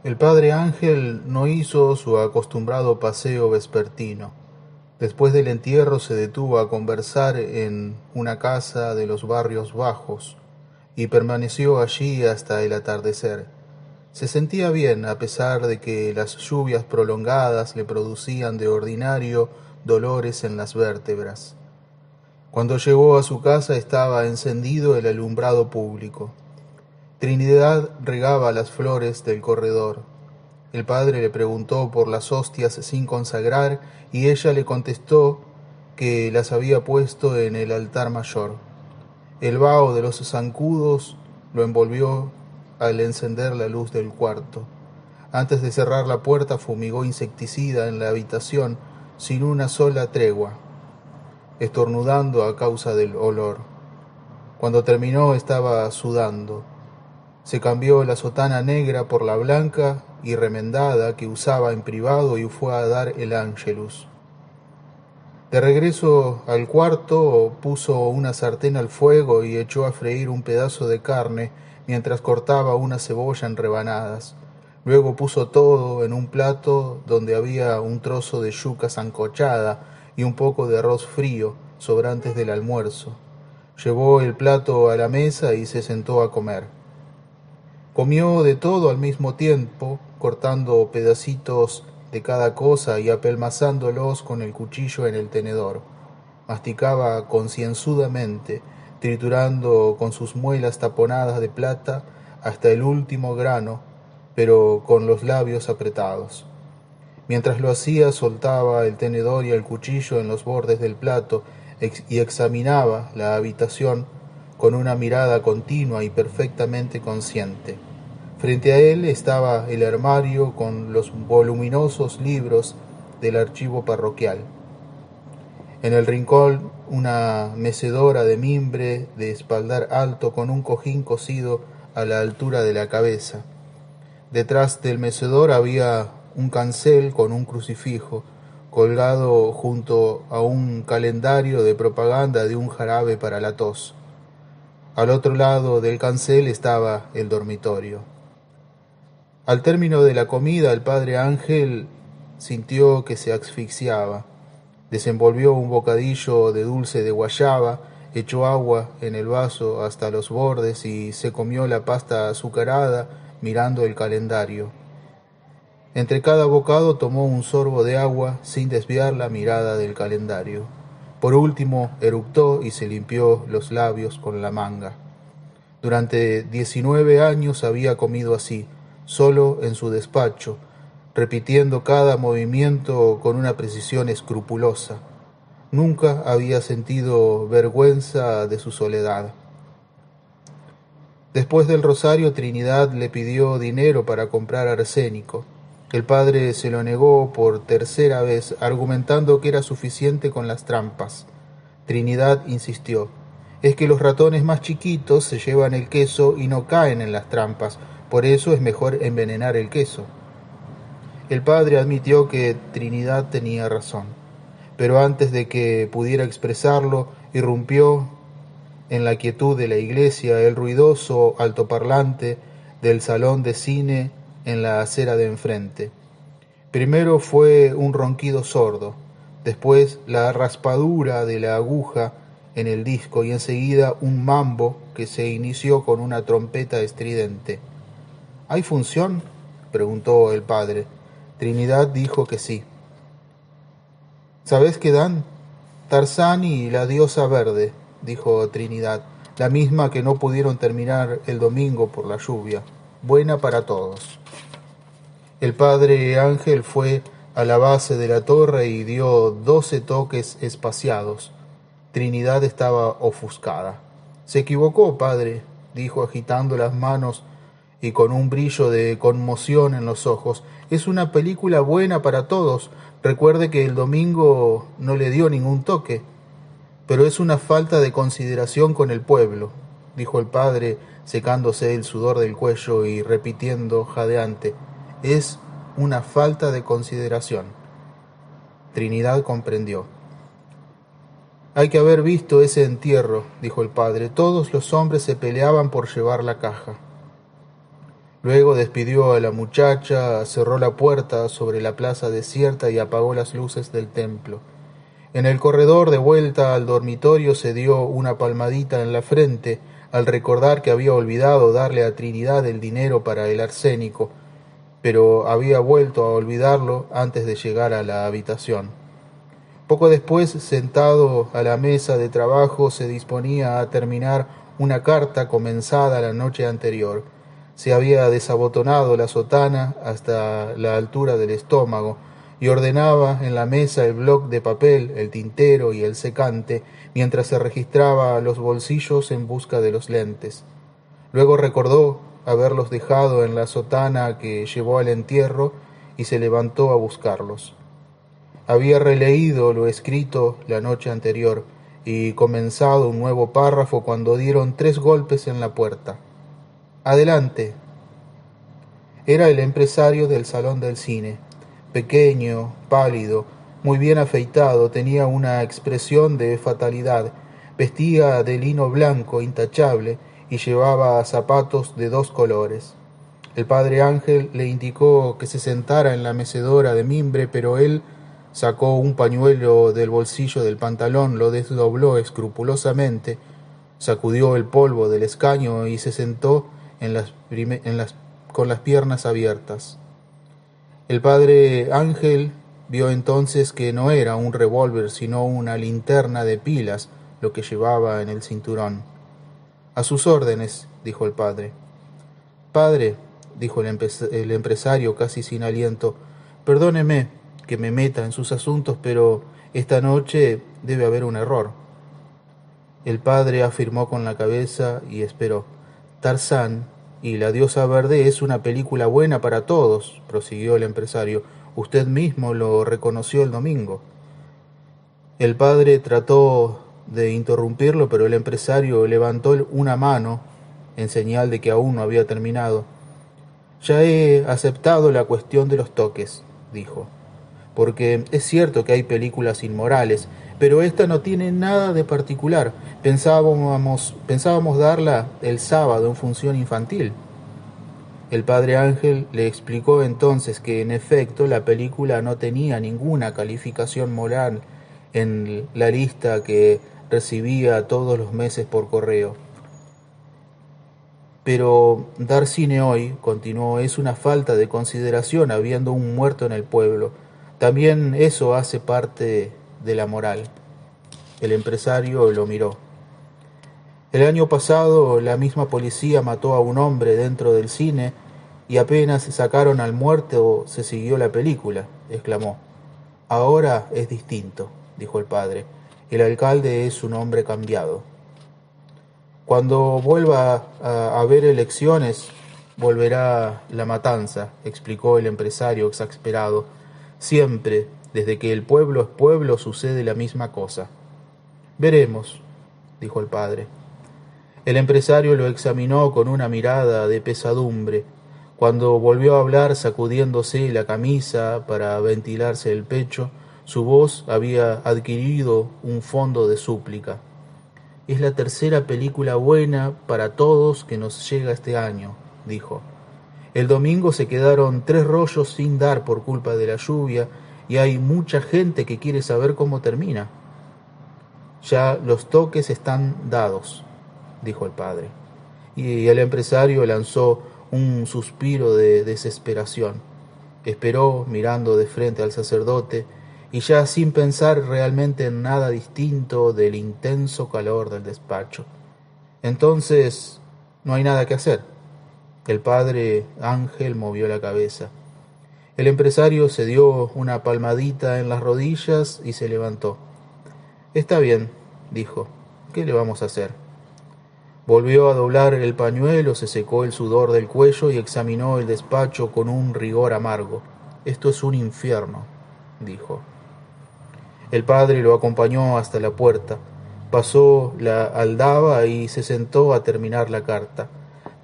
El padre Ángel no hizo su acostumbrado paseo vespertino. Después del entierro se detuvo a conversar en una casa de los barrios bajos y permaneció allí hasta el atardecer. Se sentía bien a pesar de que las lluvias prolongadas le producían de ordinario dolores en las vértebras. Cuando llegó a su casa estaba encendido el alumbrado público. Trinidad regaba las flores del corredor. El padre le preguntó por las hostias sin consagrar y ella le contestó que las había puesto en el altar mayor. El vaho de los zancudos lo envolvió al encender la luz del cuarto. Antes de cerrar la puerta fumigó insecticida en la habitación sin una sola tregua, estornudando a causa del olor. Cuando terminó estaba sudando. Se cambió la sotana negra por la blanca y remendada que usaba en privado y fue a dar el Ángelus. De regreso al cuarto puso una sartén al fuego y echó a freír un pedazo de carne mientras cortaba una cebolla en rebanadas. Luego puso todo en un plato donde había un trozo de yuca sancochada y un poco de arroz frío, sobrantes del almuerzo. Llevó el plato a la mesa y se sentó a comer. Comió de todo al mismo tiempo, cortando pedacitos de cada cosa y apelmazándolos con el cuchillo en el tenedor. Masticaba concienzudamente, triturando con sus muelas taponadas de plata hasta el último grano, pero con los labios apretados. Mientras lo hacía, soltaba el tenedor y el cuchillo en los bordes del plato y examinaba la habitación con una mirada continua y perfectamente consciente. Frente a él estaba el armario con los voluminosos libros del archivo parroquial. En el rincón una mecedora de mimbre de espaldar alto con un cojín cosido a la altura de la cabeza. Detrás del mecedor había un cancel con un crucifijo, colgado junto a un calendario de propaganda de un jarabe para la tos. Al otro lado del cancel estaba el dormitorio. Al término de la comida, el padre Ángel sintió que se asfixiaba. Desenvolvió un bocadillo de dulce de guayaba, echó agua en el vaso hasta los bordes y se comió la pasta azucarada mirando el calendario. Entre cada bocado tomó un sorbo de agua sin desviar la mirada del calendario. Por último, eructó y se limpió los labios con la manga. Durante 19 años había comido así, solo en su despacho, repitiendo cada movimiento con una precisión escrupulosa. Nunca había sentido vergüenza de su soledad. Después del rosario, Trinidad le pidió dinero para comprar arsénico. El padre se lo negó por tercera vez, argumentando que era suficiente con las trampas. Trinidad insistió: es que los ratones más chiquitos se llevan el queso y no caen en las trampas, por eso es mejor envenenar el queso. El padre admitió que Trinidad tenía razón, pero antes de que pudiera expresarlo, irrumpió en la quietud de la iglesia el ruidoso altoparlante del salón de cine en la acera de enfrente. Primero fue un ronquido sordo, después la raspadura de la aguja en el disco y enseguida un mambo que se inició con una trompeta estridente. ¿Hay función?, preguntó el padre. Trinidad dijo que sí. ¿Sabés qué dan? Tarzán y la diosa verde, dijo Trinidad, la misma que no pudieron terminar el domingo por la lluvia. Buena para todos. El padre Ángel fue a la base de la torre y dio 12 toques espaciados. Trinidad estaba ofuscada. Se equivocó, padre, dijo agitando las manos y con un brillo de conmoción en los ojos. Es una película buena para todos. Recuerde que el domingo no le dio ningún toque. Pero es una falta de consideración con el pueblo, dijo el padre, secándose el sudor del cuello y repitiendo jadeante: es una falta de consideración. Trinidad comprendió. Hay que haber visto ese entierro, dijo el padre. Todos los hombres se peleaban por llevar la caja. Luego despidió a la muchacha, cerró la puerta sobre la plaza desierta y apagó las luces del templo. En el corredor de vuelta al dormitorio se dio una palmadita en la frente al recordar que había olvidado darle a Trinidad el dinero para el arsénico, pero había vuelto a olvidarlo antes de llegar a la habitación. Poco después, sentado a la mesa de trabajo, se disponía a terminar una carta comenzada la noche anterior. Se había desabotonado la sotana hasta la altura del estómago y ordenaba en la mesa el bloc de papel, el tintero y el secante, mientras se registraba los bolsillos en busca de los lentes. Luego recordó haberlos dejado en la sotana que llevó al entierro y se levantó a buscarlos. Había releído lo escrito la noche anterior y comenzado un nuevo párrafo cuando dieron 3 golpes en la puerta. «Adelante». Era el empresario del salón del cine. Pequeño, pálido, muy bien afeitado, tenía una expresión de fatalidad, vestía de lino blanco intachable y llevaba zapatos de 2 colores. El padre Ángel le indicó que se sentara en la mecedora de mimbre, pero él sacó un pañuelo del bolsillo del pantalón, lo desdobló escrupulosamente, sacudió el polvo del escaño y se sentó con las piernas abiertas. El padre Ángel vio entonces que no era un revólver, sino una linterna de pilas lo que llevaba en el cinturón. «A sus órdenes», dijo el padre. «Padre», dijo el empresario casi sin aliento, «perdóneme que me meta en sus asuntos, pero esta noche debe haber un error». El padre afirmó con la cabeza y esperó. «Tarzán y la diosa verde es una película buena para todos», prosiguió el empresario. «Usted mismo lo reconoció el domingo». El padre trató de interrumpirlo, pero el empresario levantó una mano en señal de que aún no había terminado. «Ya he aceptado la cuestión de los toques», dijo, «porque es cierto que hay películas inmorales, pero esta no tiene nada de particular. Pensábamos darla el sábado en función infantil». El padre Ángel le explicó entonces que en efecto la película no tenía ninguna calificación moral en la lista que recibía todos los meses por correo. «Pero dar cine hoy», continuó, «es una falta de consideración habiendo un muerto en el pueblo. También eso hace parte de la moral». El empresario lo miró. «El año pasado la misma policía mató a un hombre dentro del cine y apenas sacaron al muerto se siguió la película», exclamó. «Ahora es distinto», dijo el padre. «El alcalde es un hombre cambiado». «Cuando vuelva a haber elecciones, volverá la matanza», explicó el empresario exasperado. «Siempre, desde que el pueblo es pueblo, sucede la misma cosa». «Veremos», dijo el padre. El empresario lo examinó con una mirada de pesadumbre. Cuando volvió a hablar sacudiéndose la camisa para ventilarse el pecho, su voz había adquirido un fondo de súplica. «Es la tercera película buena para todos que nos llega este año», dijo. «El domingo se quedaron 3 rollos sin dar por culpa de la lluvia y hay mucha gente que quiere saber cómo termina». «Ya los toques están dados», dijo el padre. Y el empresario lanzó un suspiro de desesperación. Esperó mirando de frente al sacerdote y ya sin pensar realmente en nada distinto del intenso calor del despacho. «Entonces, no hay nada que hacer». El padre Ángel movió la cabeza. El empresario se dio una palmadita en las rodillas y se levantó. «Está bien», dijo. «¿Qué le vamos a hacer?». Volvió a doblar el pañuelo, se secó el sudor del cuello y examinó el despacho con un rigor amargo. «Esto es un infierno», dijo. El padre lo acompañó hasta la puerta, pasó la aldaba y se sentó a terminar la carta.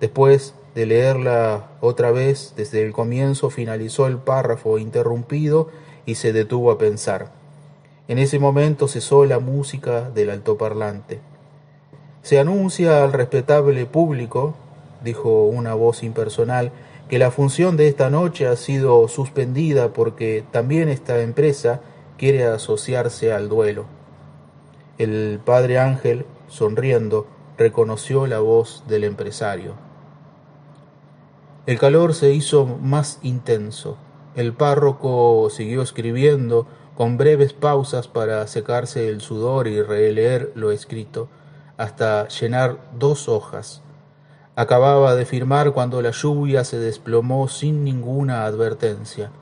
Después de leerla otra vez, desde el comienzo finalizó el párrafo interrumpido y se detuvo a pensar. En ese momento cesó la música del altoparlante. «Se anuncia al respetable público», dijo una voz impersonal, que la función de esta noche ha sido suspendida porque también esta empresa quiere asociarse al duelo. El padre Ángel, sonriendo, reconoció la voz del empresario. El calor se hizo más intenso. El párroco siguió escribiendo, con breves pausas para secarse el sudor y releer lo escrito, hasta llenar 2 hojas. Acababa de firmar cuando la lluvia se desplomó sin ninguna advertencia.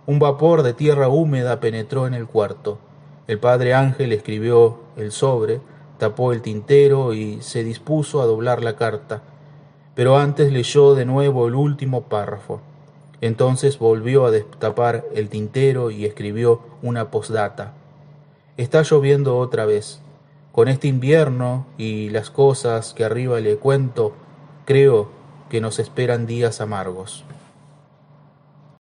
Un vapor de tierra húmeda penetró en el cuarto. El padre Ángel escribió el sobre, tapó el tintero y se dispuso a doblar la carta, pero antes leyó de nuevo el último párrafo. Entonces volvió a destapar el tintero y escribió una postdata. Está lloviendo otra vez. Con este invierno y las cosas que arriba le cuento, creo que nos esperan días amargos.